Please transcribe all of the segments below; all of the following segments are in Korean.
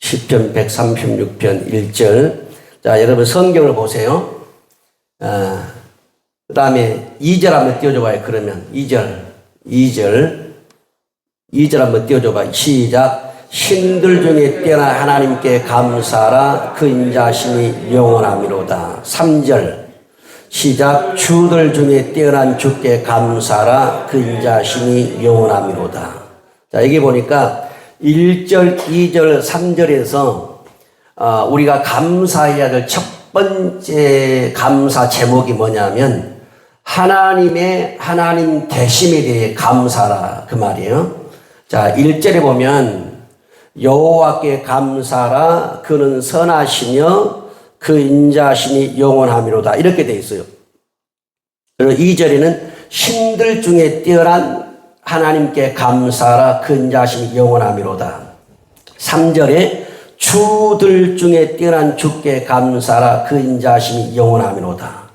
시편 136편 1절. 자, 여러분 성경을 보세요. 그 다음에 2절 한번 띄워줘봐요. 그러면 2절 한번 띄워줘봐요. 시작. 신들 중에 뛰어난 하나님께 감사하라. 그 인자심이 영원함이로다. 3절 시작. 주들 중에 뛰어난 주께 감사하라. 그 인자심이 영원함이로다. 자, 여기 보니까 1절, 2절, 3절에서 우리가 감사해야 될 첫 번째 감사 제목이 뭐냐면 하나님 되심에 대해 감사하라 그 말이에요. 자, 1절에 보면 여호와께 감사하라. 그는 선하시며 그 인자심이 영원함이로다. 이렇게 되어 있어요. 그리고 2절에는 신들 중에 뛰어난 하나님께 감사하라. 그 인자심이 영원함이로다. 3절에 주들 중에 뛰어난 주께 감사하라. 그 인자심이 영원함이로다.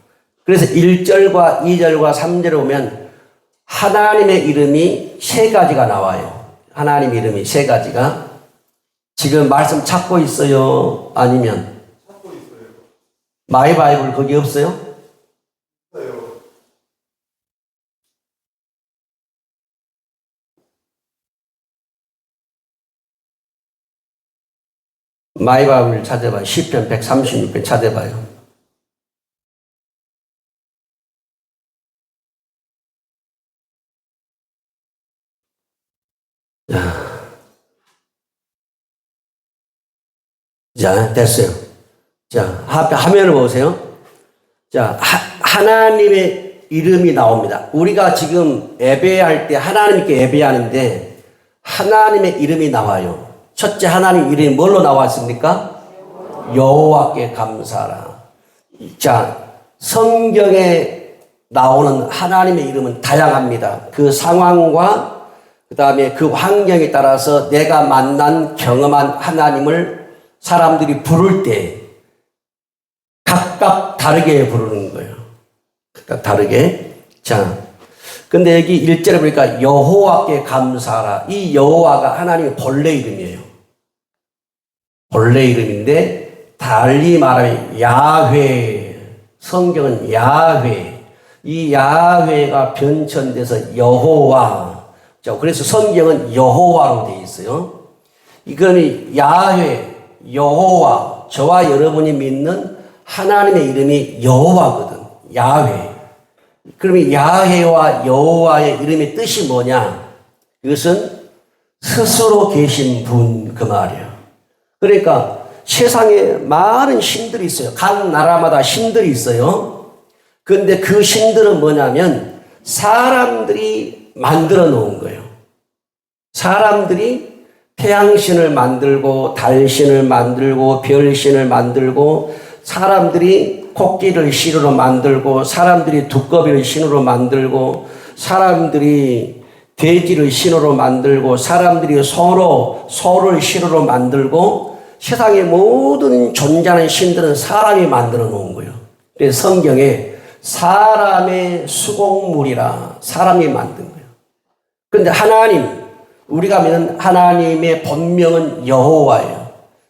그래서 1절과 2절과 3절에 오면 하나님의 이름이 세 가지가 나와요. 하나님 이름이 세 가지가. 지금 말씀 찾고 있어요? 아니면? 찾고 있어요. 마이 바이블 거기 없어요? 없어요. 마이 바이블 찾아봐요. 시편 136편 찾아봐요. 자, 됐어요. 자, 화면을 보세요. 자, 하나님의 이름이 나옵니다. 우리가 지금 예배할 때 하나님께 예배하는데 하나님의 이름이 나와요. 첫째 하나님 이름이 뭘로 나왔습니까? 여호와께 감사하라. 자, 성경에 나오는 하나님의 이름은 다양합니다. 그 상황과 그 다음에 그 환경에 따라서 내가 만난 경험한 하나님을 사람들이 부를 때 각각 다르게 부르는 거예요. 각각 다르게. 자, 근데 여기 1절에 보니까 여호와께 감사하라. 이 여호와가 하나님의 본래 이름이에요. 본래 이름인데 달리 말하면 야훼. 성경은 야훼. 이 야훼가 변천돼서 여호와. 자, 그래서 성경은 여호와로 되어 있어요. 이거는 야훼, 여호와, 저와 여러분이 믿는 하나님의 이름이 여호와거든. 야훼. 그러면 야훼와 여호와의 이름의 뜻이 뭐냐? 이것은 스스로 계신 분 그 말이에요. 그러니까 세상에 많은 신들이 있어요. 각 나라마다 신들이 있어요. 그런데 그 신들은 뭐냐면 사람들이 만들어 놓은 거예요. 사람들이 태양신을 만들고 달신을 만들고 별신을 만들고 사람들이 코끼리를 신으로 만들고 사람들이 두꺼비를 신으로 만들고 사람들이 돼지를 신으로 만들고 사람들이 소를 신으로 만들고 세상의 모든 존재하는 신들은 사람이 만들어 놓은 거예요. 그래서 성경에 사람의 수공물이라 사람이 만든 거예요. 그런데 하나님, 우리가 믿는 하나님의 본명은 여호와예요.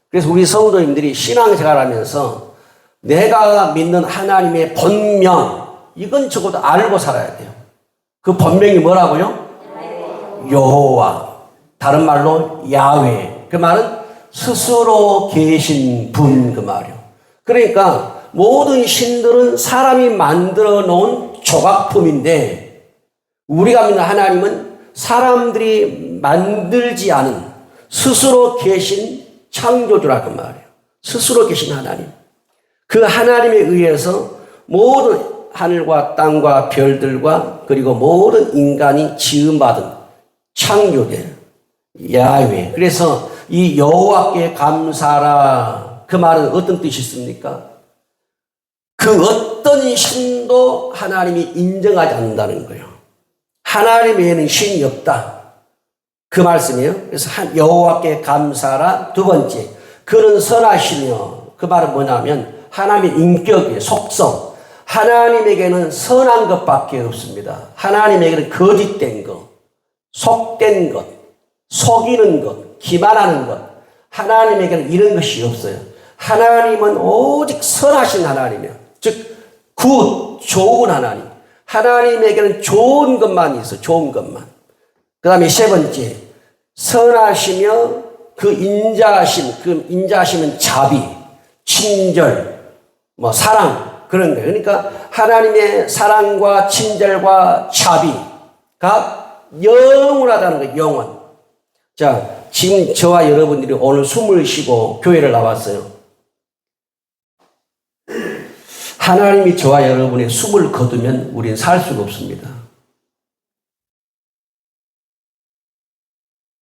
그래서 우리 성도님들이 신앙생활 하면서 내가 믿는 하나님의 본명, 이건 적어도 알고 살아야 돼요. 그 본명이 뭐라고요? 여호와. 다른 말로 야훼. 그 말은 스스로 계신 분 그 말이에요. 그러니까 모든 신들은 사람이 만들어 놓은 조각품인데 우리가 믿는 하나님은 사람들이 만들지 않은 스스로 계신 창조주라 그 말이에요. 스스로 계신 하나님. 그 하나님에 의해서 모든 하늘과 땅과 별들과 그리고 모든 인간이 지음받은 창조된 야훼. 그래서 이 여호와께 감사하라. 그 말은 어떤 뜻이 있습니까? 그 어떤 신도 하나님이 인정하지 않는다는 거예요. 하나님 외에는 신이 없다. 그 말씀이에요. 그래서 여호와께 감사하라. 두 번째, 그는 선하시며. 그 말은 뭐냐면 하나님의 인격이에요. 속성. 하나님에게는 선한 것밖에 없습니다. 하나님에게는 거짓된 것, 속된 것, 속이는 것, 기만하는 것. 하나님에게는 이런 것이 없어요. 하나님은 오직 선하신 하나님이에요. 즉 굿, 좋은 하나님. 하나님에게는 좋은 것만 있어. 좋은 것만. 그 다음에 세 번째, 선하시며 그 인자하심은 자비, 친절, 사랑, 그런 거예요. 그러니까 하나님의 사랑과 친절과 자비가 영원하다는 거예요. 영원. 자, 지금 저와 여러분들이 오늘 숨을 쉬고 교회를 나왔어요. 하나님이 저와 여러분의 숨을 거두면 우리는 살 수가 없습니다.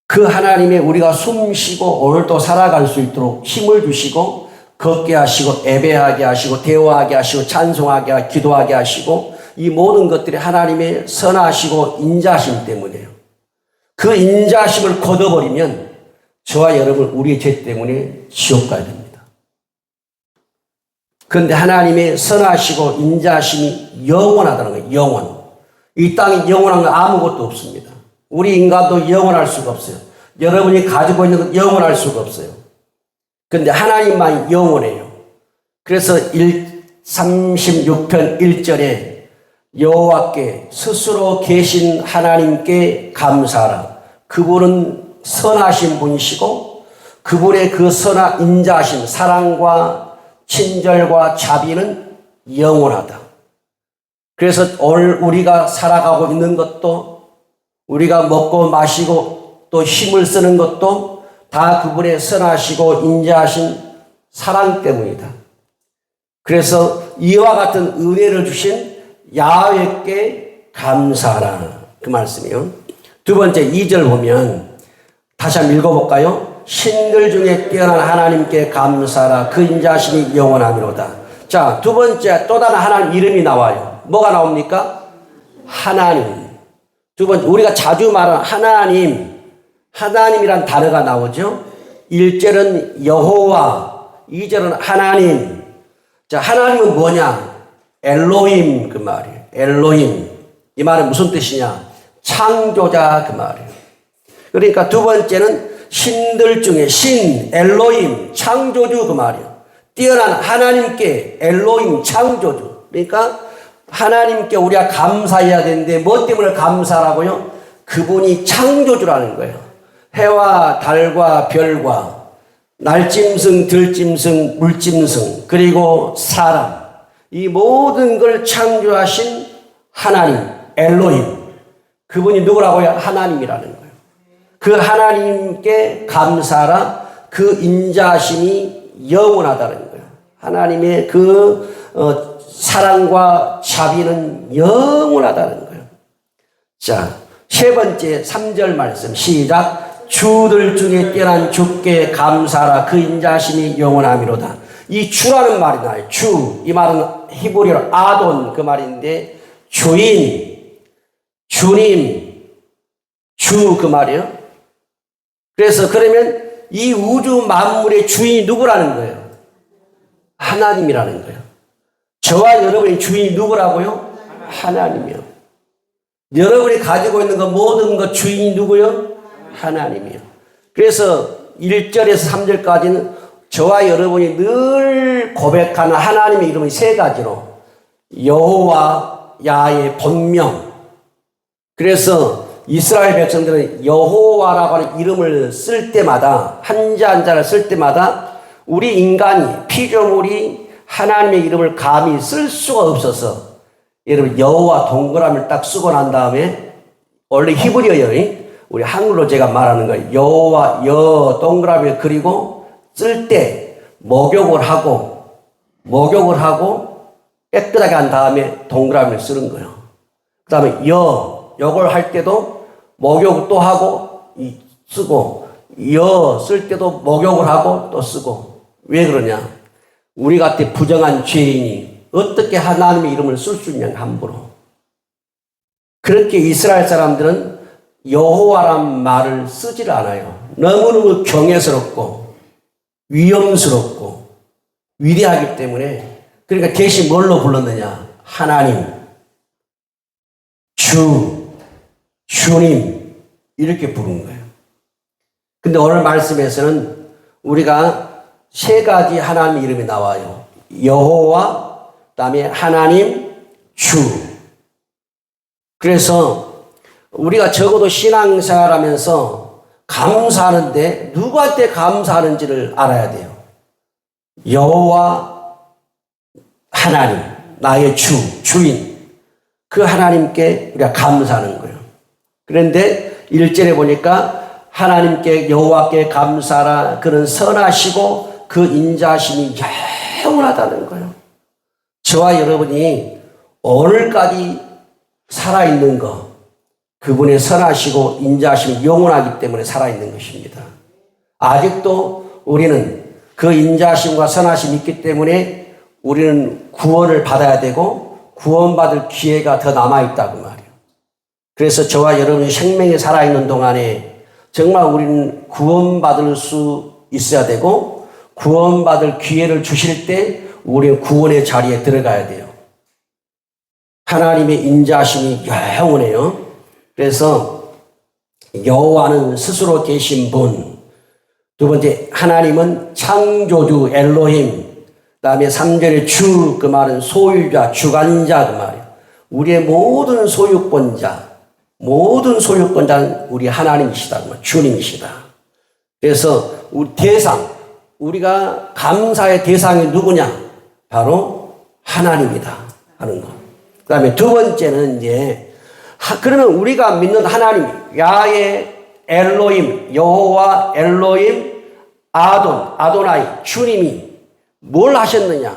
그 하나님의 우리가 숨 쉬고 오늘도 살아갈 수 있도록 힘을 주시고 걷게 하시고 예배하게 하시고 대화하게 하시고 찬송하게 하시고 기도하게 하시고 이 모든 것들이 하나님의 선하시고 인자하심 때문이에요. 그 인자하심을 거둬버리면 저와 여러분 우리의 죄 때문에 지옥 가야 됩니다. 그런데 하나님의 선하시고 인자하심이 영원하다는 거예요. 영원. 이 땅에 영원한 건 아무것도 없습니다. 우리 인간도 영원할 수가 없어요. 여러분이 가지고 있는 건 영원할 수가 없어요. 그런데 하나님만 영원해요. 그래서 36편 1절에 여호와께 스스로 계신 하나님께 감사하라. 그분은 선하신 분이시고 그분의 그 선한 인자하심, 사랑과 친절과 자비는 영원하다. 그래서 오늘 우리가 살아가고 있는 것도 우리가 먹고 마시고 또 힘을 쓰는 것도 다 그분의 선하시고 인자하신 사랑 때문이다. 그래서 이와 같은 은혜를 주신 야훼께 감사하라. 그 말씀이요. 두 번째 2절 보면 다시 한번 읽어볼까요? 신들 중에 뛰어난 하나님께 감사하라. 그 인자하심이 영원하미로다. 자, 두 번째 또 다른 하나님 이름이 나와요. 뭐가 나옵니까? 하나님. 두 번째 우리가 자주 말하는 하나님이란 단어가 나오죠. 1절은 여호와, 2절은 하나님. 자, 하나님은 뭐냐? 엘로힘 그 말이에요. 엘로힘. 이 말은 무슨 뜻이냐? 창조자 그 말이에요. 그러니까 두 번째는 신들 중에 신, 엘로힘, 창조주 그 말이에요. 뛰어난 하나님께 엘로힘, 창조주. 그러니까 하나님께 우리가 감사해야 되는데 뭐 때문에 감사하라고요? 그분이 창조주라는 거예요. 해와 달과 별과 날짐승, 들짐승, 물짐승 그리고 사람 이 모든 걸 창조하신 하나님, 엘로힘. 그분이 누구라고요? 하나님이라는 거예요. 그 하나님께 감사하라. 그 인자하심이 영원하다는 거예요. 하나님의 그 사랑과 자비는 영원하다는 거예요. 자, 세 번째 3절 말씀 시작. 주들 중에 뛰어난 주께 감사하라. 그 인자하심이 영원하미로다. 이 주라는 말이 나와요. 주. 이 말은 히브리어로 아돈 그 말인데 주인, 주님, 주 그 말이에요. 그래서 그러면 이 우주 만물의 주인이 누구라는 거예요? 하나님이라는 거예요. 저와 여러분의 주인이 누구라고요? 하나님이요. 여러분이 가지고 있는 것 모든 것 주인이 누구요? 하나님이요. 그래서 1절에서 3절까지는 저와 여러분이 늘 고백하는 하나님의 이름이 세 가지로 여호와, 야훼, 본명. 그래서 이스라엘 백성들은 여호와라고 하는 이름을 쓸 때마다 한자 한자를 쓸 때마다 우리 인간이 피조물이 하나님의 이름을 감히 쓸 수가 없어서 여러분 여호와 동그라미를 딱 쓰고 난 다음에 원래 히브리어예요. 우리 한글로 제가 말하는 거예요. 여호와 여 동그라미를 그리고 쓸 때 목욕을 하고 깨끗하게 한 다음에 동그라미를 쓰는 거예요. 그 다음에 요걸 할 때도 목욕을 또 하고 쓰고 쓸 때도 목욕을 하고 또 쓰고. 왜 그러냐? 우리 같은 부정한 죄인이 어떻게 하나님의 이름을 쓸 수 있냐 함부로. 그렇게 이스라엘 사람들은 여호와란 말을 쓰질 않아요. 너무너무 경외스럽고 위험스럽고 위대하기 때문에. 그러니까 대신 뭘로 불렀느냐? 하나님, 주님 이렇게 부른 거예요. 근데 오늘 말씀에서는 우리가 세 가지 하나님 이름이 나와요. 여호와, 그다음에 하나님, 주. 그래서 우리가 적어도 신앙생활하면서 감사하는데 누구한테 감사하는지를 알아야 돼요. 여호와, 하나님, 나의 주인. 그 하나님께 우리가 감사하는 거예요. 그런데 1절에 보니까 하나님께 여호와께 감사하라. 그는 선하시고 그 인자심이 영원하다는 거예요. 저와 여러분이 오늘까지 살아있는 거, 그분의 선하시고 인자심이 영원하기 때문에 살아있는 것입니다. 아직도 우리는 그 인자심과 선하심이 있기 때문에 우리는 구원을 받아야 되고 구원받을 기회가 더 남아있다고 말이에요. 그래서 저와 여러분이 생명이 살아있는 동안에 정말 우리는 구원받을 수 있어야 되고 구원받을 기회를 주실 때 우리는 구원의 자리에 들어가야 돼요. 하나님의 인자심이 영원해요. 그래서 여호와는 스스로 계신 분. 두 번째, 하나님은 창조주 엘로힘. 그 다음에 3절에 주, 그 말은 소유자, 주관자, 그 말이에요. 우리의 모든 소유권자는 우리 하나님이시다. 주님이시다. 그래서 우리 우리가 감사의 대상이 누구냐? 바로 하나님이다. 하는 거. 그 다음에 두 번째는 그러면 우리가 믿는 하나님, 야훼, 엘로힘, 여호와, 엘로힘, 아도나이, 주님이 뭘 하셨느냐?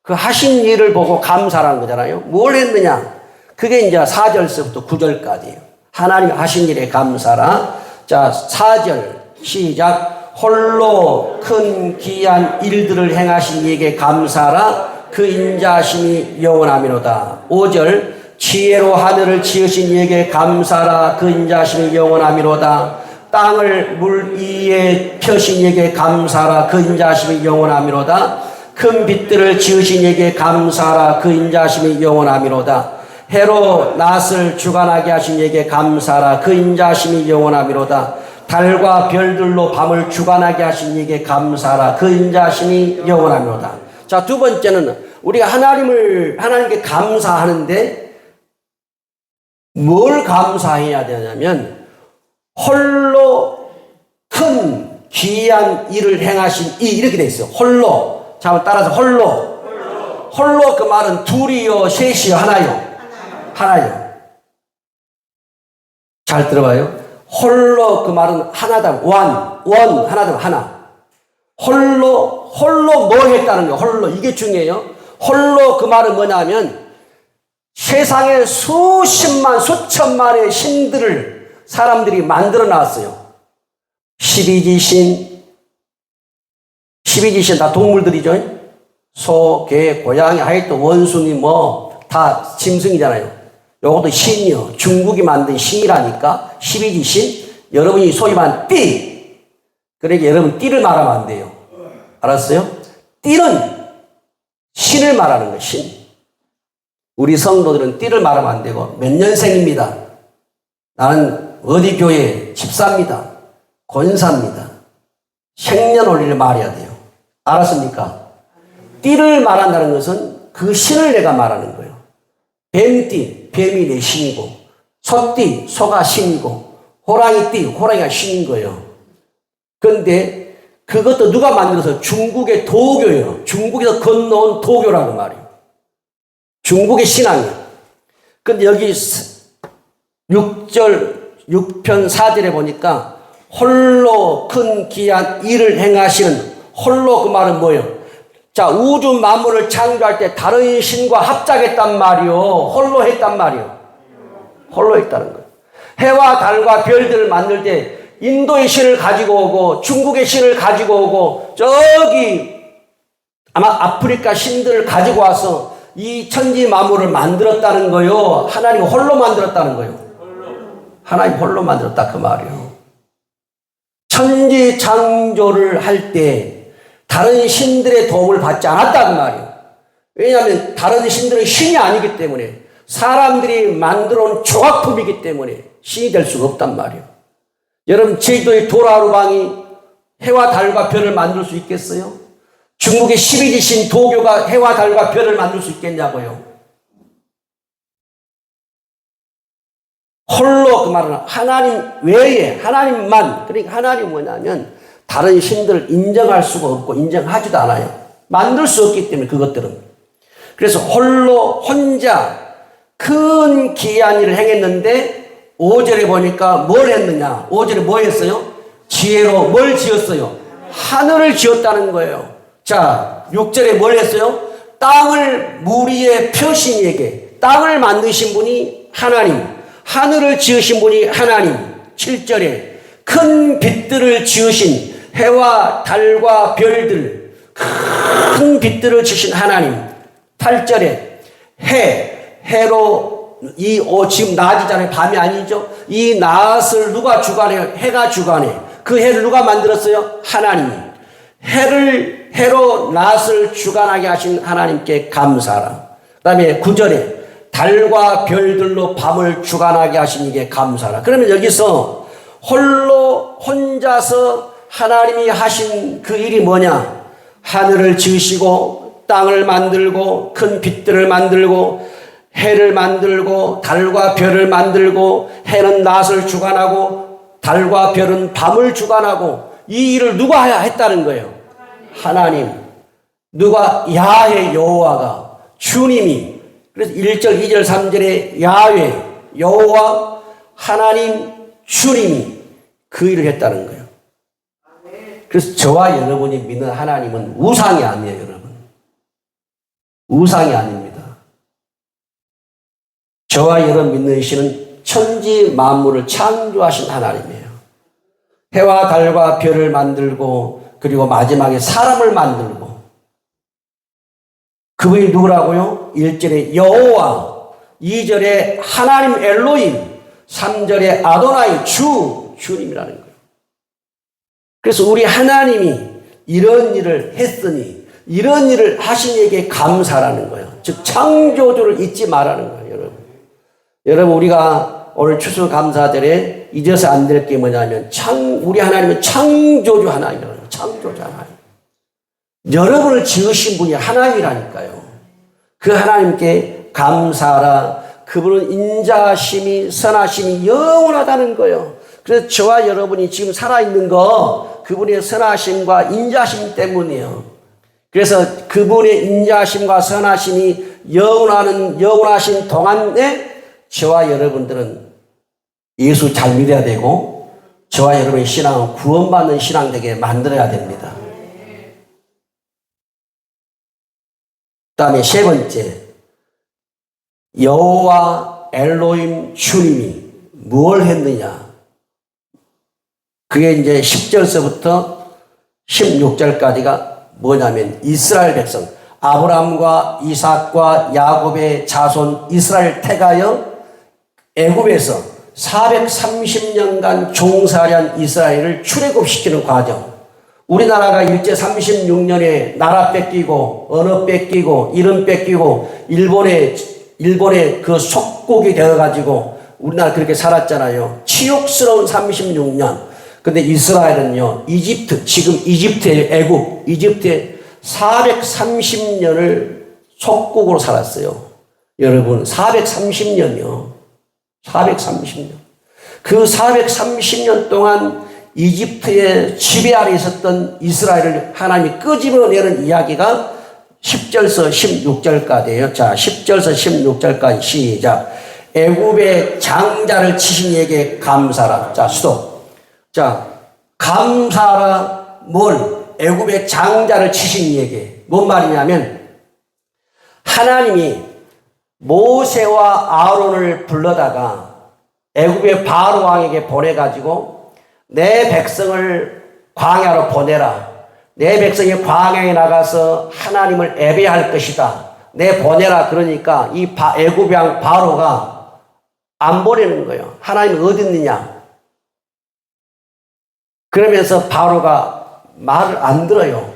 그 하신 일을 보고 감사라는 거잖아요. 뭘 했느냐? 그게 이제 4절서부터 9절까지예요. 하나님 하신 일에 감사라. 자, 4절 시작. 홀로 큰 귀한 일들을 행하신 이에게 감사라. 그 인자심이 영원하미로다. 5절 지혜로 하늘을 지으신 이에게 감사라. 그 인자심이 영원하미로다. 땅을 물 위에 펴신 이에게 감사라. 그 인자심이 영원하미로다. 큰 빛들을 지으신 이에게 감사라. 그 인자심이 영원하미로다. 해로 낫을 주관하게 하신 이에게 감사라. 그 인자심이 영원하미로다. 달과 별들로 밤을 주관하게 하신 이에게 감사라. 그 인자심이 영원하미로다. 자, 두 번째는 우리가 하나님께 감사하는데 뭘 감사해야 되냐면 홀로 큰 귀한 일을 행하신 이렇게 돼 있어요. 홀로. 자, 따라서 홀로 그 말은 둘이요, 셋이요, 하나요. 잘 들어봐요. 홀로 그 말은 하나다. 하나다. 하나. 홀로 뭐 했다는 거예요. 홀로. 이게 중요해요. 홀로 그 말은 뭐냐면 세상에 수천만의 신들을 사람들이 만들어 놨어요. 12지신 다 동물들이죠. 소, 개, 고양이, 하여튼 원숭이 다 짐승이잖아요. 요것도 신이요. 중국이 만든 신이라니까. 12지신. 여러분이 소위 말하는 띠. 그러니까 여러분 띠를 말하면 안 돼요. 알았어요? 띠는 신을 말하는 거예요. 신. 우리 성도들은 띠를 말하면 안 되고 몇 년생입니다. 나는 어디 교회 집사입니다. 권사입니다. 생년월일을 말해야 돼요. 알았습니까? 띠를 말한다는 것은 그 신을 내가 말하는 거예요. 뱀띠, 뱀이 내 신이고, 소띠, 소가 신이고, 호랑이띠, 호랑이가 신인 거예요. 그런데 그것도 누가 만들어서 중국의 도교예요. 중국에서 건너온 도교라고 말이에요. 중국의 신앙이에요. 근데 여기 6편 4절에 보니까 홀로 큰 귀한 일을 행하시는 홀로 그 말은 뭐예요? 자, 우주 만물을 창조할 때 다른 신과 합작했단 말이요. 홀로 했단 말이요. 홀로 했다는 거예요. 해와 달과 별들을 만들 때 인도의 신을 가지고 오고 중국의 신을 가지고 오고 저기 아마 아프리카 신들을 가지고 와서 이 천지 만물을 만들었다는 거요. 하나님 홀로 만들었다는 거요. 하나님 홀로 만들었다 그 말이요. 천지 창조를 할 때 다른 신들의 도움을 받지 않았다 그 말이에요. 왜냐하면 다른 신들은 신이 아니기 때문에 사람들이 만들어온 조각품이기 때문에 신이 될 수가 없단 말이에요. 여러분 제주도의 도라루방이 해와 달과 별을 만들 수 있겠어요? 중국의 12지신 도교가 해와 달과 별을 만들 수 있겠냐고요? 홀로 그 말은 하나님 외에 하나님만, 그러니까 하나님이 뭐냐면 다른 신들을 인정할 수가 없고 인정하지도 않아요. 만들 수 없기 때문에 그것들은. 그래서 홀로 혼자 큰 기이한 일을 행했는데 5절에 보니까 뭘 했느냐? 5절에 뭐 했어요? 지혜로 뭘 지었어요? 하늘을 지었다는 거예요. 자, 6절에 뭘 했어요? 땅을 무리의 표신에게, 땅을 만드신 분이 하나님, 하늘을 지으신 분이 하나님. 7절에 큰 빛들을 지으신 해와 달과 별들, 큰 빛들을 지으신 하나님. 8절에 해로 지금 낮이잖아요. 밤이 아니죠. 이 낮을 누가 주관해요? 해가 주관해. 그 해를 누가 만들었어요? 하나님이. 해로 낮을 주관하게 하신 하나님께 감사하라. 그 다음에 9절에 달과 별들로 밤을 주관하게 하신 이게 감사하라. 그러면 여기서 혼자서 하나님이 하신 그 일이 뭐냐? 하늘을 지으시고 땅을 만들고 큰 빛들을 만들고 해를 만들고 달과 별을 만들고 해는 낮을 주관하고 달과 별은 밤을 주관하고 이 일을 누가 했다는 거예요? 하나님. 누가? 야훼 여호와가, 주님이. 그래서 1절, 2절, 3절에 야훼 여호와 하나님 주님이 그 일을 했다는 거예요. 그래서 저와 여러분이 믿는 하나님은 우상이 아니에요, 여러분. 우상이 아닙니다. 저와 여러분 믿는 신은 천지 만물을 창조하신 하나님이에요. 해와 달과 별을 만들고 그리고 마지막에 사람을 만들고 그분이 누구라고요? 1절에 여호와, 2절에 하나님 엘로힘, 3절에 아도나이 주님이라는 거예요. 그래서 우리 하나님이 이런 일을 했으니 이런 일을 하신 이에게 감사라는 거예요. 즉 창조주를 잊지 말라는 거예요. 여러분 우리가 오늘 추수감사절에 잊어서 안 될 게 뭐냐면 우리 하나님은 창조주 하나님이라는 거예요. 창조주 하나님. 여러분을 지으신 분이 하나님이라니까요. 그 하나님께 감사하라. 그분은 인자하심이 선하심이 영원하다는 거예요. 그래서 저와 여러분이 지금 살아있는 거 그분의 선하심과 인자하심 때문이에요. 그래서 그분의 인자하심과 선하심이 영원하신 동안에 저와 여러분들은 예수 잘 믿어야 되고 저와 여러분의 신앙은 구원받는 신앙 되게 만들어야 됩니다. 그 다음에 세 번째, 여호와 엘로힘 주님이 뭘 했느냐? 그게 이제 10절서부터 16절까지가 뭐냐면 이스라엘 백성, 아브라함과 이삭과 야곱의 자손 이스라엘 택하여 애굽에서 430년간 종살이한 이스라엘을 출애굽시키는 과정. 우리나라가 일제 36년에 나라 뺏기고 언어 뺏기고 이름 뺏기고 일본의 그 속국이 되어가지고 우리나라 그렇게 살았잖아요. 치욕스러운 36년. 근데 이스라엘은요, 지금 이집트의 애굽, 이집트에 430년을 속국으로 살았어요. 여러분, 430년이요. 430년. 그 430년 동안 이집트의 지배 아래 있었던 이스라엘을 하나님이 끄집어내는 이야기가 10절서 16절까지예요. 자, 10절서 16절까지 시작. 애굽의 장자를 치신 이에게 감사라. 자, 수도. 자, 감사라. 뭘? 애굽의 장자를 치신 이에게. 뭔 말이냐면 하나님이 모세와 아론을 불러다가 애굽의 바로 왕에게 보내가지고 내 백성을 광야로 보내라. 내 백성이 광야에 나가서 하나님을 예배할 것이다. 내 보내라. 그러니까 이 애굽 왕 바로가 안 보내는 거예요. 하나님이 어디 있느냐? 그러면서 바로가 말을 안 들어요.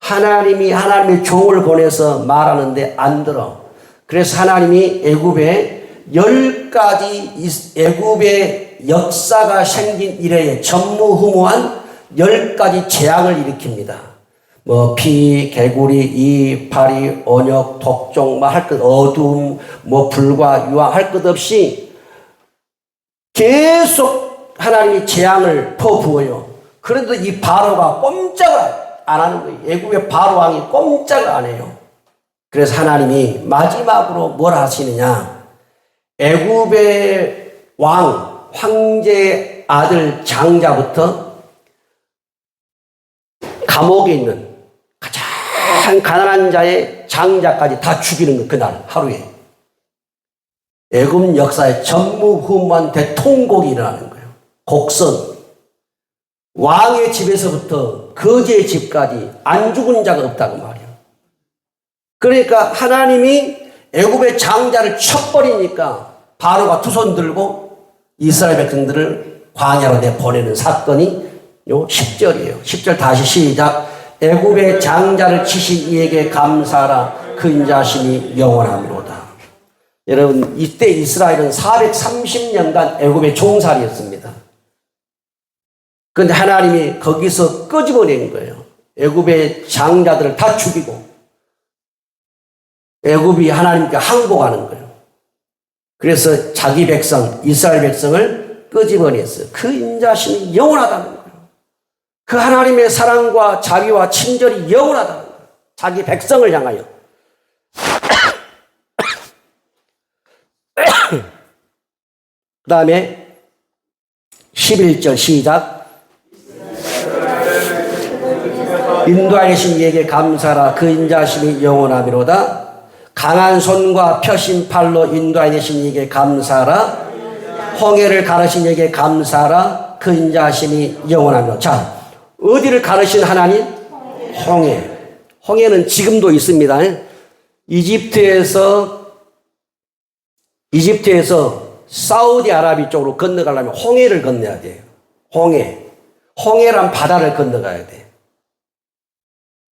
하나님의 종을 보내서 말하는데 안 들어. 그래서 하나님이 애굽에 10가지 애굽의 역사가 생긴 이래에 전무후무한 10가지 재앙을 일으킵니다. 뭐 피, 개구리, 이, 파리, 언역, 독종, 뭐 할 것 어둠, 뭐 불과 유황 할 것 없이 계속 하나님이 재앙을 퍼부어요. 그런데 이 바로가 꼼짝을 안 하는 거예요. 애굽의 바로 왕이 꼼짝을 안 해요. 그래서 하나님이 마지막으로 뭘 하시느냐? 애굽의 왕, 황제의 아들 장자부터 감옥에 있는 가장 가난한 자의 장자까지 다 죽이는 거예요. 그날 하루에. 애굽 역사에 전무후무한 대통곡이 일어나는 거예요. 곡선. 왕의 집에서부터 거지의 집까지 안 죽은 자가 없다고 말이에요. 그러니까 하나님이 애굽의 장자를 쳐버리니까 바로가 두 손 들고 이스라엘 백성들을 광야로 내보내는 사건이 요 10절이에요. 10절 다시 시작. 애굽의 장자를 치신 이에게 감사하라. 그 인자심이 영원함이로다. 여러분, 이때 이스라엘은 430년간 애굽의 종살이였습니다. 그런데 하나님이 거기서 끄집어낸 거예요. 애굽의 장자들을 다 죽이고 애굽이 하나님께 항복하는 거예요. 그래서 자기 백성, 이스라엘 백성을 끄집어냈어요. 그 인자심이 영원하다는 거예요. 그 하나님의 사랑과 자비와 친절이 영원하다는 거예요. 자기 백성을 향하여. 그 다음에 11절 시작. 인도하여 계신 이에게 감사라. 그 인자심이 영원하미로다. 강한 손과 펴신 팔로 인도하여 계신 이에게 감사라. 홍해를 가르신 이에게 감사라. 그 인자심이 영원하미로다. 자, 어디를 가르신 하나님? 홍해. 홍해는 지금도 있습니다. 이집트에서 사우디아라비 쪽으로 건너가려면 홍해를 건너야 돼요. 홍해란 바다를 건너가야 돼요.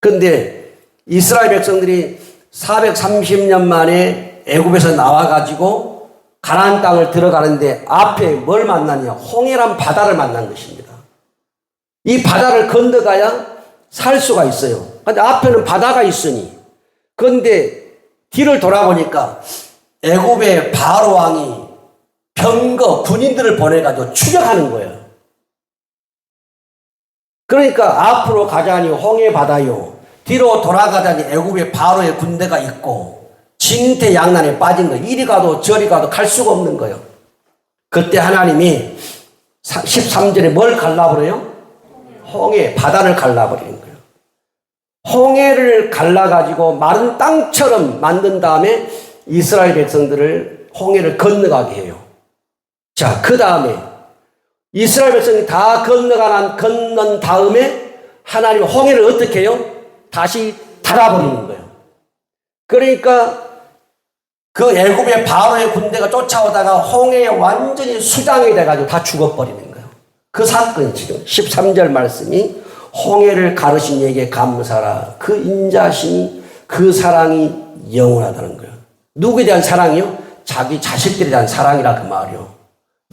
그런데 이스라엘 백성들이 430년 만에 애굽에서 나와가지고 가나안 땅을 들어가는데 앞에 뭘 만나냐? 홍해란 바다를 만난 것입니다. 이 바다를 건너가야 살 수가 있어요. 근데 앞에는 바다가 있으니. 그런데 뒤를 돌아보니까 애굽의 바로 왕이 병거 군인들을 보내가지고 추격하는 거예요. 그러니까 앞으로 가자니 홍해 바다요, 뒤로 돌아가자니 애굽의 바로의 군대가 있고 진퇴양난에 빠진 거예요. 이리 가도 저리 가도 갈 수가 없는 거예요. 그때 하나님이 13절에 뭘 갈라버려요? 홍해 바다를 갈라버리는 거예요. 홍해를 갈라가지고 마른 땅처럼 만든 다음에 이스라엘 백성들을 홍해를 건너가게 해요. 자, 그 다음에 이스라엘 백성이 다 건넌 다음에 하나님 홍해를 어떻게 해요? 다시 닫아버리는 거예요. 그러니까 그 애굽의 바로의 군대가 쫓아오다가 홍해에 완전히 수장이 돼가지고 다 죽어버리는 거예요. 그 사건이 지금 13절 말씀이 홍해를 가르신 이에게 감사라. 그 인자심이 그 사랑이 영원하다는 거예요. 누구에 대한 사랑이요? 자기 자식들에 대한 사랑이라 그 말이요.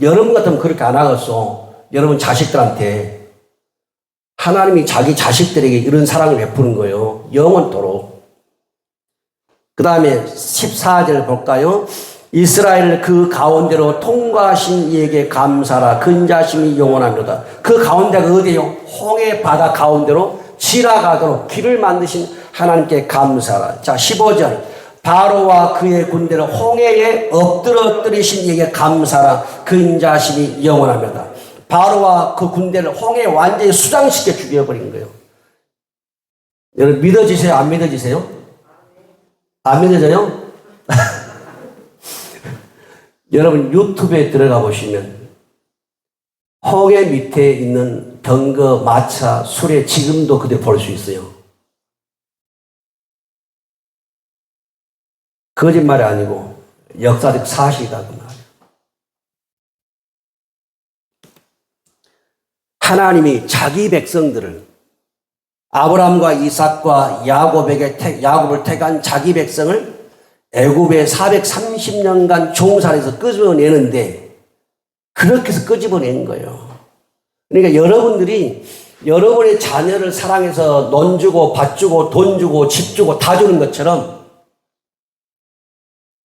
여러분 같으면 그렇게 안 하겠어. 여러분 자식들한테. 하나님이 자기 자식들에게 이런 사랑을 베푸는 거예요. 영원토록. 그 다음에 14절 볼까요? 이스라엘 그 가운데로 통과하신 이에게 감사라. 그 인자심이 영원합니다. 그 가운데가 어디예요? 홍해 바다 가운데로 지나가도록 길을 만드신 하나님께 감사라. 자, 15절. 바로와 그의 군대를 홍해에 엎드러뜨리신 이에게 감사라. 그 인자심이 영원합니다. 바로와 그 군대를 홍해에 완전히 수장시켜 죽여버린 거예요. 여러분 믿어지세요? 안 믿어지세요? 안 믿어져요? 여러분 유튜브에 들어가 보시면 홍해 밑에 있는 병거, 마차, 수레 지금도 그대로 볼 수 있어요. 거짓말이 아니고 역사적 사실이다 그 말이에요. 하나님이 자기 백성들을 아브라함과 이삭과 야곱을 택한 자기 백성을 애굽에 430년간 종살에서 끄집어내는데 그렇게 해서 끄집어낸 거예요. 그러니까 여러분들이 여러분의 자녀를 사랑해서 돈 주고 밭 주고 돈 주고 집 주고 다 주는 것처럼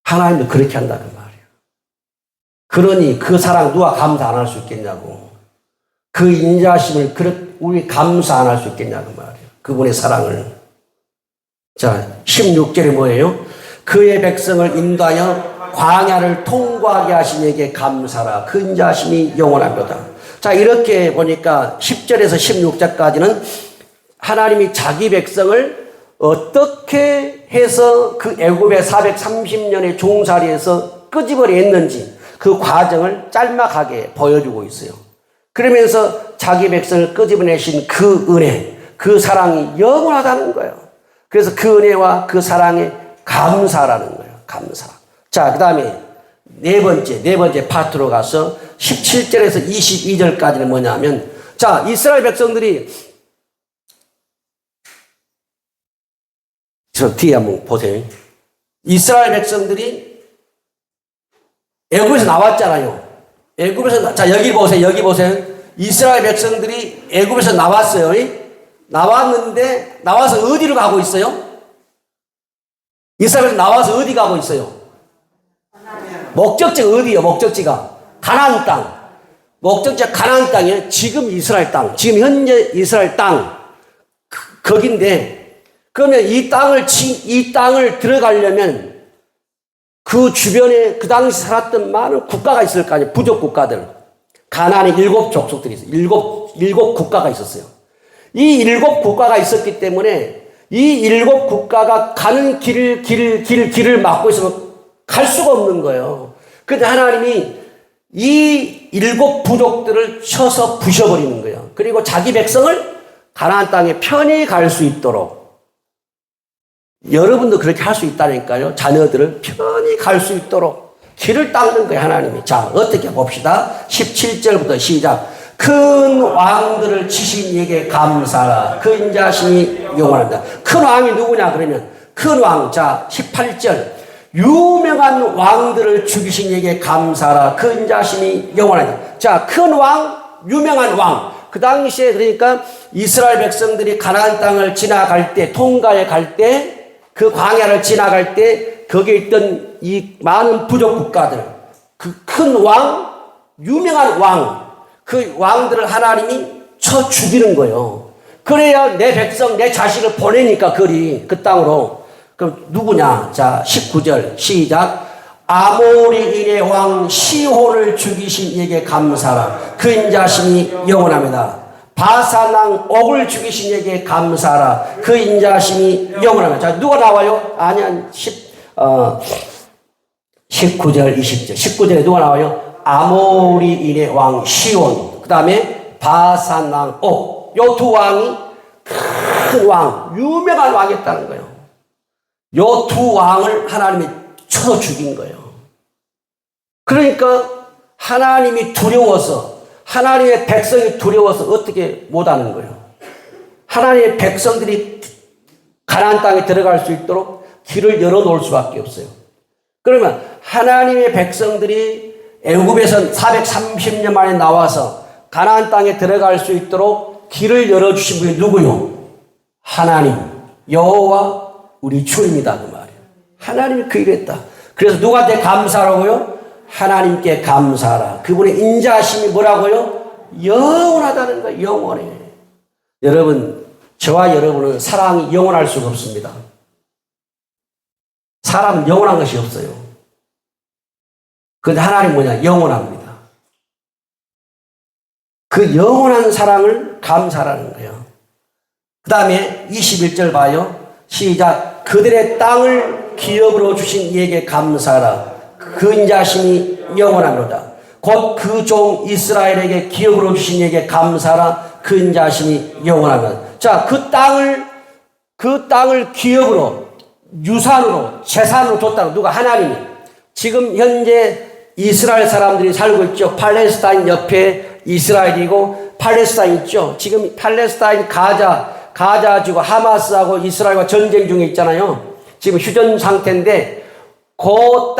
하나님도 그렇게 한다 그 말이에요. 그러니 그 사랑 누가 감사 안 할 수 있겠냐고. 그 인자심을 우리 감사 안 할 수 있겠냐 그 말이에요. 그분의 사랑을. 자, 16절에 뭐예요? 그의 백성을 인도하여 광야를 통과하게 하신 이에게 감사라. 그 인자심이 영원하도다. 자, 이렇게 보니까 10절에서 16절까지는 하나님이 자기 백성을 어떻게 해서 그 애굽의 430년의 종살이에서 끄집어냈는지 그 과정을 짤막하게 보여주고 있어요. 그러면서 자기 백성을 끄집어내신 그 은혜, 그 사랑이 영원하다는 거예요. 그래서 그 은혜와 그 사랑에 감사라는 거예요. 감사. 자, 그 다음에 네 번째 파트로 가서 17절에서 22절까지는 뭐냐면, 자, 이스라엘 백성들이, 저 뒤에 한번 보세요. 이스라엘 백성들이 애굽에서 나왔잖아요. 애굽에서, 자, 여기 보세요. 이스라엘 백성들이 애굽에서 나왔어요. 나왔는데, 나와서 어디로 가고 있어요? 이스라엘에서 나와서 어디 가고 있어요? 목적지가 어디예요? 목적지가 가나안 땅. 목적지가 가나안 땅이에요. 지금 이스라엘 땅. 지금 현재 이스라엘 땅. 거긴데, 그러면 이 땅을 들어가려면 그 주변에 그 당시 살았던 많은 국가가 있을 거 아니에요. 부족 국가들. 가나안에 7 족속들이 있어요. 7 국가가 있었어요. 이 7 국가가 있었기 때문에 이 7 국가가 가는 길을 막고 있으면 갈 수가 없는 거예요. 그런데 하나님이 이 7 부족들을 쳐서 부셔버리는 거예요. 그리고 자기 백성을 가나안 땅에 편히 갈 수 있도록, 여러분도 그렇게 할 수 있다니까요. 자녀들을 편히 갈 수 있도록 길을 닦는 거예요, 하나님이. 자, 어떻게 봅시다. 17절부터 시작. 큰 왕들을 치신 이에게 감사하라. 그 인자심이 영원합니다. 큰 왕이 누구냐 그러면 큰 왕. 자, 18절. 유명한 왕들을 죽이신 이에게 감사하라. 그 인자심이 영원하다. 자, 큰 왕, 유명한 왕. 그 당시에 그러니까 이스라엘 백성들이 가나안 땅을 지나갈 때, 통과해 갈 때, 그 광야를 지나갈 때 거기에 있던 이 많은 부족 국가들, 그 큰 왕, 유명한 왕, 그 왕들을 하나님이 쳐 죽이는 거예요. 그래야 내 백성, 내 자식을 보내니까 그 땅으로. 그럼 누구냐? 자, 19절 시작. 아모리인의 왕 시혼을 죽이신 이에게 감사하라. 그 인자심이 영원합니다. 바산왕 옥을 죽이신 이에게 감사하라. 그 인자심이 영원합니다. 자, 누가 나와요? 아니야. 19절 20절 19절에 누가 나와요? 아모리인의 왕 시온, 그 다음에 바산왕 옥. 요 두 왕이 큰 왕, 유명한 왕이었다는 거예요. 요 두 왕을 하나님이 쳐서 죽인 거예요. 그러니까 하나님이 두려워서, 하나님의 백성이 두려워서 어떻게 못하는 거예요. 하나님의 백성들이 가나안 땅에 들어갈 수 있도록 길을 열어놓을 수밖에 없어요. 그러면 하나님의 백성들이 애굽에서 430년 만에 나와서 가나안 땅에 들어갈 수 있도록 길을 열어주신 분이 누구요? 하나님, 여호와 우리 주입니다. 그 말이에요. 하나님이 그 일을 했다. 그래서 누구한테 감사하라고요? 하나님께 감사하라. 그분의 인자하심이 뭐라고요? 영원하다는 거예요. 영원해. 여러분, 저와 여러분은 사랑이 영원할 수가 없습니다. 사람은 영원한 것이 없어요. 그런데 하나님 뭐냐? 영원합니다. 그 영원한 사랑을 감사하라는 거예요. 그 다음에 21절 봐요. 시작. 그들의 땅을 기업으로 주신 이에게 감사하라. 그 인자심이 영원합니다. 곧 그 종 이스라엘에게 기업으로 주신 이에게 감사하라. 그 인자심이 영원합니다. 자, 그 땅을 기업으로, 유산으로, 재산으로 줬다고. 누가? 하나님이. 지금 현재 이스라엘 사람들이 살고 있죠. 팔레스타인 옆에 이스라엘이고 팔레스타인 있죠. 지금 팔레스타인 가자 지구 하마스하고 이스라엘과 전쟁 중에 있잖아요. 지금 휴전 상태인데 그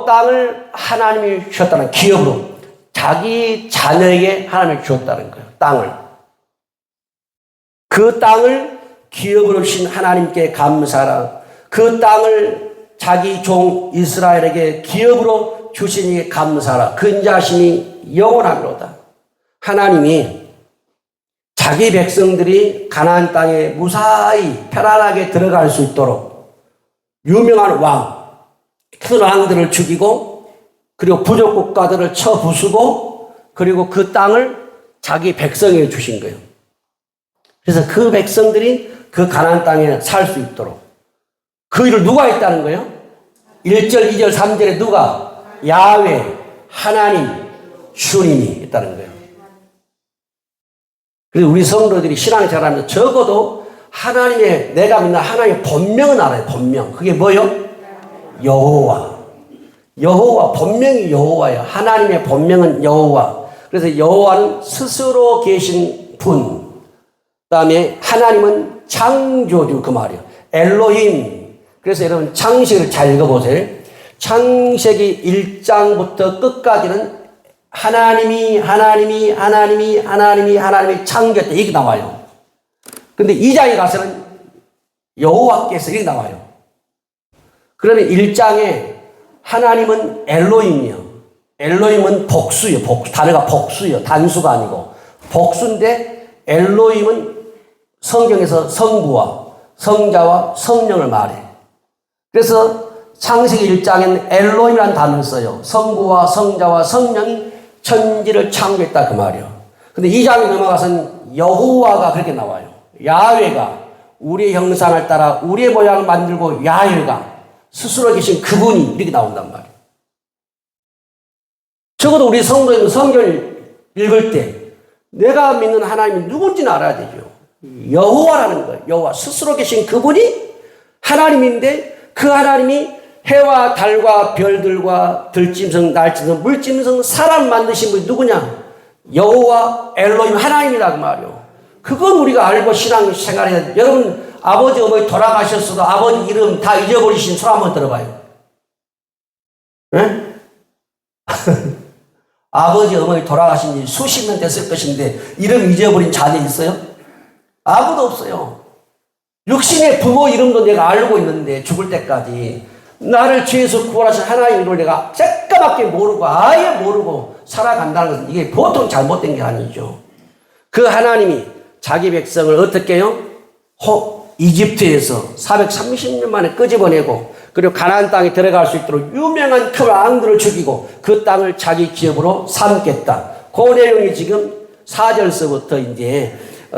땅을 하나님이 주셨다는 기업으로 자기 자녀에게 하나님이 주었다는 거예요. 땅을. 그 땅을 기업으로 주신 하나님께 감사하라. 그 땅을 자기 종 이스라엘에게 기업으로 주시니 감사하라. 그 인자하심이 영원하리로다. 하나님이 자기 백성들이 가나안 땅에 무사히 편안하게 들어갈 수 있도록 유명한 왕, 큰 왕들을 죽이고 그리고 부족 국가들을 쳐 부수고 그리고 그 땅을 자기 백성에게 주신 거예요. 그래서 그 백성들이 그 가나안 땅에 살 수 있도록 그 일을 누가 했다는 거예요? 1절, 2절, 3절에 누가? 야훼, 하나님, 주님이 했다는 거예요. 그래서 우리 성도들이 신앙생활하면서 적어도 하나님의, 내가 믿는 하나님의 본명은 알아요. 본명. 그게 뭐요? 여호와. 여호와, 본명이 여호와예요. 하나님의 본명은 여호와. 그래서 여호와는 스스로 계신 분. 그 다음에 하나님은 창조주, 그 말이에요. 엘로힘. 그래서 여러분 창세기를 잘 읽어보세요. 창세기 1장부터 끝까지는 하나님이 창조했다 이렇게 나와요. 근데 2장에 가서는 여호와께서 이렇게 나와요. 그러면 1장에 하나님은 엘로힘이요. 엘로힘은 복수요. 단어가 복수요. 단수가 아니고 복수인데 엘로힘은 성경에서 성부와 성자와 성령을 말해. 그래서 창세기 1장에는 엘로힘이라는 단어를 써요. 성부와 성자와 성령이 천지를 창조했다 그 말이에요. 근데 2장에 넘어가서는 여호와가 그렇게 나와요. 야훼가 우리의 형상을 따라 우리의 모양을 만들고 야훼가 스스로 계신 그분이 이렇게 나온단 말이에요. 적어도 우리 성도는 성경을 읽을 때 내가 믿는 하나님이 누군지는 알아야 되죠. 여호와라는 거예요. 여호와 스스로 계신 그분이 하나님인데 그 하나님이 해와 달과 별들과 들짐승, 날짐승, 물짐승, 사람 만드신 분이 누구냐? 여호와 엘로힘 하나님이라고 말이요. 그건 우리가 알고 신앙생활해야 돼. 여러분 아버지 어머니 돌아가셨어도 아버지 이름 다 잊어버리신 손 한번 들어봐요. 네? 아버지 어머니 돌아가신 지 수십 년 됐을 것인데 이름 잊어버린 자녀 있어요? 아무도 없어요. 육신의 부모 이름도 내가 알고 있는데 죽을 때까지 나를 죄에서 구원하신 하나님 이름을 내가 새까맣게 모르고 아예 모르고 살아간다는 것은 이게 보통 잘못된 게 아니죠. 그 하나님이 자기 백성을 어떻게 해요? 이집트에서 430년 만에 끄집어내고 그리고 가나안 땅에 들어갈 수 있도록 유명한 큰 왕들을 죽이고 그 땅을 자기 기업으로 삼겠다. 그 내용이 지금 4절서부터 이제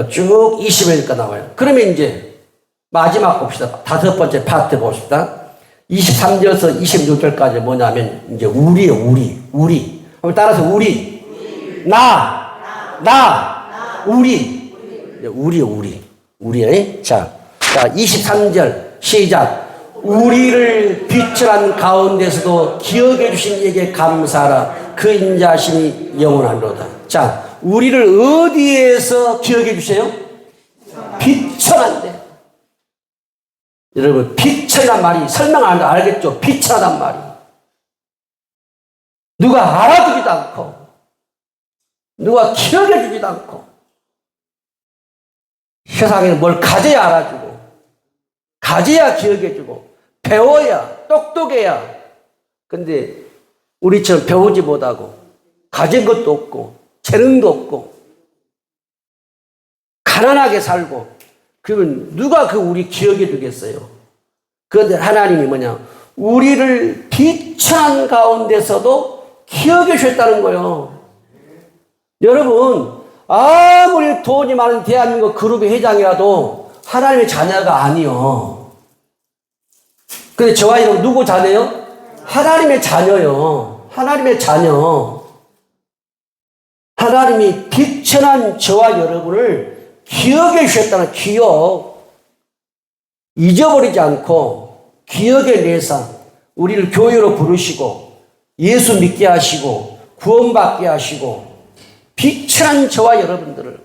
쭉 20일까지 나와요. 그러면 이제 마지막 봅시다. 5번째 파트 봅시다. 23절에서 26절까지 뭐냐면 이제 우리예요. 우리. 한번 따라서 우리. 우리. 우리예요. 자 23절 시작. 우리를 비천한 가운데서도 기억해 주신 이에게 감사하라. 그 인자하심이 영원하리로다. 자, 우리를 어디에서 기억해 주세요? 비천한데. 여러분 비천이란 말이 설명 안 해도 알겠죠? 비천하단 말이. 누가 알아주지도 않고 누가 기억해 주지도 않고 세상에는 뭘 가져야 알아주고 가져야 기억해 주고 배워야 똑똑해야. 근데 우리처럼 배우지 못하고 가진 것도 없고 재능도 없고 가난하게 살고 그러면 누가 그 우리 기억해 주겠어요? 그런데 하나님이 뭐냐? 우리를 비천한 가운데서도 기억해 주셨다는 거예요. 여러분 아무리 돈이 많은 대한민국 그룹의 회장이라도 하나님의 자녀가 아니요. 근데 저와 여러분 누구 자녀요? 하나님의 자녀요. 하나님의 자녀. 하나님이 비천한 저와 여러분을 기억해 주셨다는 기억. 잊어버리지 않고 기억의 내사 우리를 교회로 부르시고 예수 믿게 하시고 구원받게 하시고 비천한 저와 여러분들을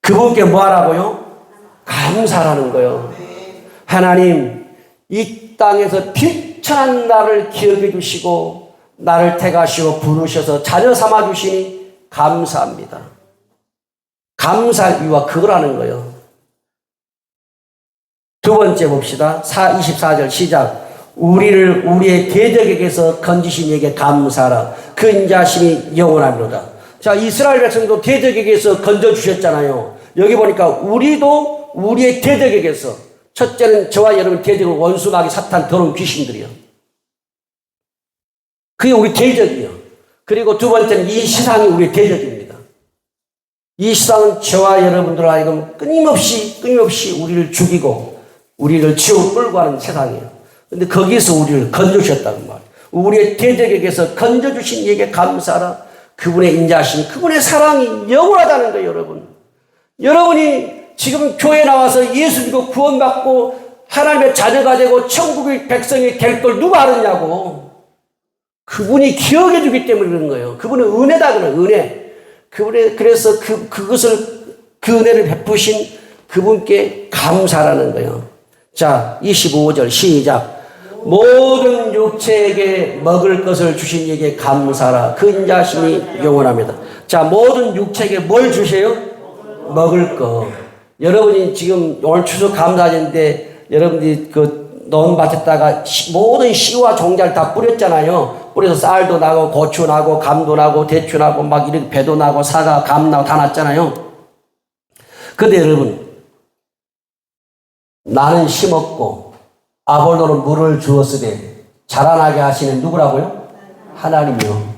그분께 뭐 하라고요? 감사하라는 거예요. 하나님 이 땅에서 비천한 나를 기억해 주시고 나를 택하시고 부르셔서 자녀 삼아 주시니 감사합니다. 감사할 이유가 그거라는 거예요. 두 번째 봅시다. 24절 시작. 우리를 우리의 대적에게서 건지신 이에게 감사하라. 그 인자심이 영원하리로다. 자, 이스라엘 백성도 대적에게서 건져주셨잖아요. 여기 보니까 우리도 우리의 대적에게서, 첫째는 저와 여러분 대적은 원수, 마귀, 사탄, 더러운 귀신들이요. 그게 우리 대적이요. 그리고 두 번째는 이 세상이 우리의 대적입니다. 이 세상은 저와 여러분들 하여금 끊임없이 우리를 죽이고 우리를 지옥 끌고 가는 세상이에요. 근데 거기서 우리를 건져주셨다는 말이에요. 우리의 대적에게서 건져주신 이에게 감사하라. 그분의 인자심, 그분의 사랑이 영원하다는 거예요, 여러분. 여러분이 지금 교회 나와서 예수 믿고 구원받고 하나님의 자녀가 되고 천국의 백성이 될 걸 누가 알았냐고. 그분이 기억해 주기 때문에 그런 거예요. 그분은 은혜다 그래요, 은혜. 그래서 그것을, 그 은혜를 베푸신 그분께 감사라는 거예요. 자, 25절 시작. 모든 육체에게 먹을 것을 주신 이에게 감사하라. 그 인자심이 영원합니다. 자, 모든 육체에게 뭘 주세요? 먹을 거. 여러분이 지금 오늘 추수 감사절인데 여러분들이 그 논밭에다가 모든 씨와 종자를 다 뿌렸잖아요. 뿌려서 쌀도 나고 고추 나고 감도 나고 대추 나고 막 이렇게 배도 나고 사과 감 나고 다 났잖아요. 근데 여러분, 나는 심었고 아볼로는 물을 주었으되 자라나게 하시는 누구라고요? 하나님이요.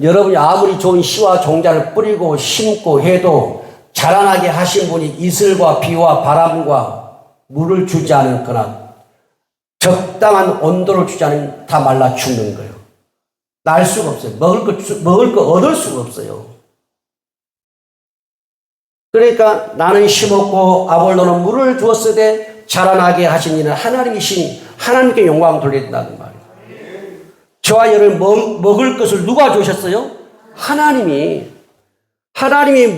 여러분이 아무리 좋은 씨와 종자를 뿌리고 심고 해도 자라나게 하신 분이 이슬과 비와 바람과 물을 주지 않거나 적당한 온도를 주지 않으면 다 말라 죽는 거예요. 날 수가 없어요. 먹을 거 얻을 수가 없어요. 그러니까 나는 심었고 아볼로는 물을 주었으되 자라나게 하신 이는 하나님이신, 하나님께 영광 돌려야 된다는 말이에요. 저와 여러분 먹을 것을 누가 주셨어요? 하나님이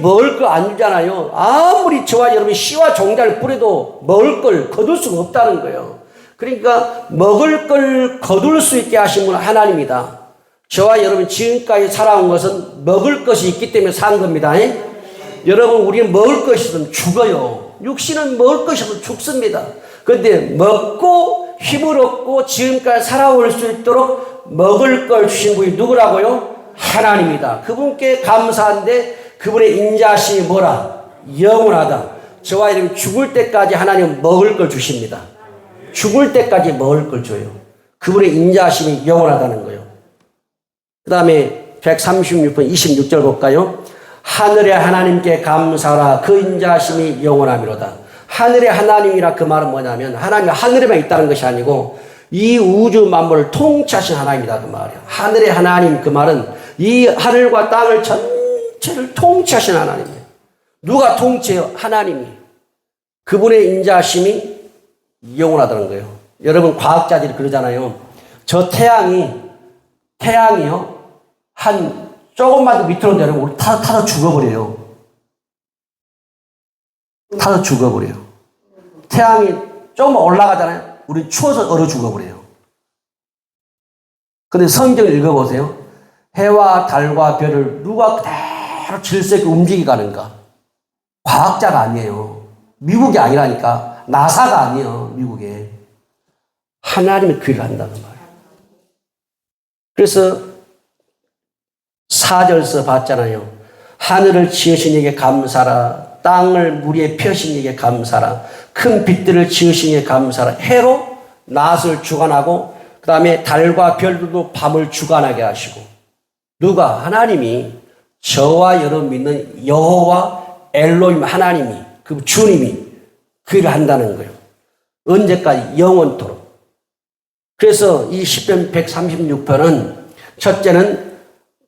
먹을 거 안 주잖아요. 아무리 저와 여러분이 씨와 종자를 뿌려도 먹을 걸 거둘 수가 없다는 거예요. 그러니까 먹을 걸 거둘 수 있게 하신 분은 하나님이다. 저와 여러분 지금까지 살아온 것은 먹을 것이 있기 때문에 산 겁니다. 여러분, 우리는 먹을 것이 있으면 죽어요. 육신은 먹을 것이 없으면 죽습니다. 그런데 먹고 힘을 얻고 지금까지 살아올 수 있도록 먹을 걸 주신 분이 누구라고요? 하나님이다. 그분께 감사한데 그분의 인자심이 뭐라? 영원하다. 저와 여러분 죽을 때까지 하나님은 먹을 걸 주십니다. 죽을 때까지 먹을 걸 줘요. 그분의 인자심이 영원하다는 거예요. 그 다음에 136번 26절 볼까요? 하늘의 하나님께 감사하라. 그 인자심이 영원함이로다. 하늘의 하나님이라 그 말은 뭐냐면 하나님이 하늘에만 있다는 것이 아니고 이 우주 만물을 통치하신 하나님이다 그 말이에요. 하늘의 하나님 그 말은 이 하늘과 땅을 전체를 통치하신 하나님이에요. 누가 통치해요? 하나님이. 그분의 인자심이 영원하다는 거예요. 여러분 과학자들이 그러잖아요. 저 태양이요 한 조금만 더 밑으로 내려면 우리 타서 죽어버려요. 타서 죽어버려요. 태양이 조금 올라가잖아요. 우리 추워서 얼어 죽어버려요. 근데 성경을 읽어보세요. 해와 달과 별을 누가 그대로 질서 있게 움직이게 가는가? 과학자가 아니에요. 미국이 아니라니까. 나사가 아니에요. 미국에. 하나님이 그 일을 한다는 말이에요. 그래서 4절서 봤잖아요. 하늘을 지으신 이에게 감사라. 땅을 물 위에 펴신 이에게 감사라. 큰 빛들을 지으신 이에게 감사라. 해로 낮을 주관하고 그 다음에 달과 별들도 밤을 주관하게 하시고 누가? 하나님이 저와 여러분 믿는 여호와 엘로힘 하나님이 그 주님이 그 일을 한다는 거예요. 언제까지? 영원토록. 그래서 이 시편 136편은 첫째는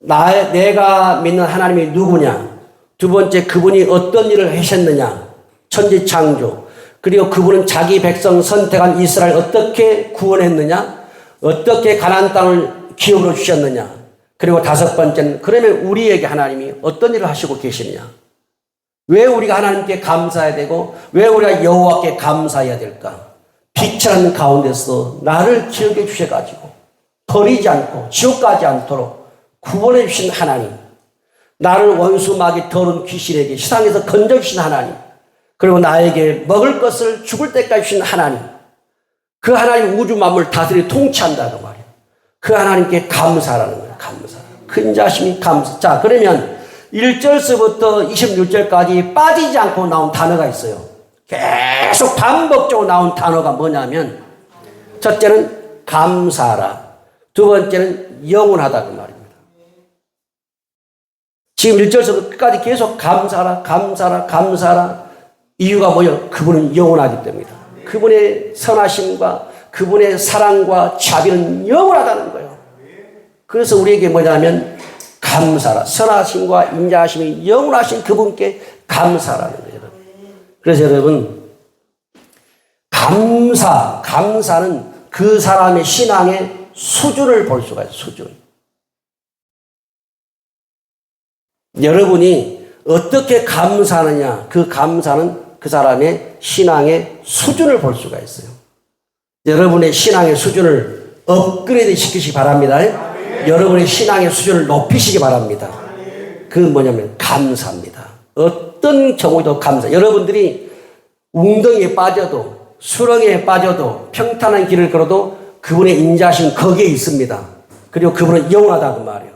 내가 믿는 하나님이 누구냐? 두 번째, 그분이 어떤 일을 하셨느냐? 천지창조. 그리고 그분은 자기 백성 선택한 이스라엘 어떻게 구원했느냐? 어떻게 가나안 땅을 기업으로 주셨느냐? 그리고 다섯 번째는 그러면 우리에게 하나님이 어떤 일을 하시고 계시느냐? 왜 우리가 하나님께 감사해야 되고 왜 우리가 여호와께 감사해야 될까? 비천한 가운데서 나를 기억해 주셔가지고 버리지 않고 지옥 가지 않도록 구원해 주신 하나님. 나를 원수 마귀 더러운 귀신에게 세상에서 건져주신 하나님, 그리고 나에게 먹을 것을 죽을 때까지 주신 하나님, 그 하나님 우주 만물 다스리 통치한다고 말이에요. 그 하나님께 감사라는 거예요. 감사. 큰 자심이 감사. 자, 그러면 1절서부터 26절까지 빠지지 않고 나온 단어가 있어요. 계속 반복적으로 나온 단어가 뭐냐면, 첫째는 감사라, 두 번째는 영원하다 그 말입니다. 지금 1절서부터 끝까지 계속 감사라, 감사라, 감사라. 이유가 뭐예요? 그분은 영원하기 때문이다. 그분의 선하심과 그분의 사랑과 자비는 영원하다는 거예요. 그래서 우리에게 뭐냐면 감사라, 선하심과 인자하심이 영원하신 그분께 감사라는 거예요. 여러분. 그래서 여러분, 감사는 그 사람의 신앙의 수준을 볼 수가 있어요. 수준. 여러분이 어떻게 감사하느냐, 그 감사는 그 사람의 신앙의 수준을 볼 수가 있어요. 여러분의 신앙의 수준을 업그레이드 시키시기 바랍니다. 여러분의 신앙의 수준을 높이시기 바랍니다. 그건 뭐냐면 감사입니다. 어떤 경우도 감사. 여러분들이 웅덩이에 빠져도, 수렁에 빠져도, 평탄한 길을 걸어도 그분의 인자심은 거기에 있습니다. 그리고 그분은 영원하다고 말이에요.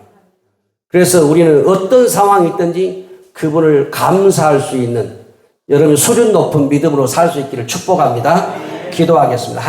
그래서 우리는 어떤 상황이 있든지 그분을 감사할 수 있는 여러분 수준 높은 믿음으로 살 수 있기를 축복합니다. 기도하겠습니다.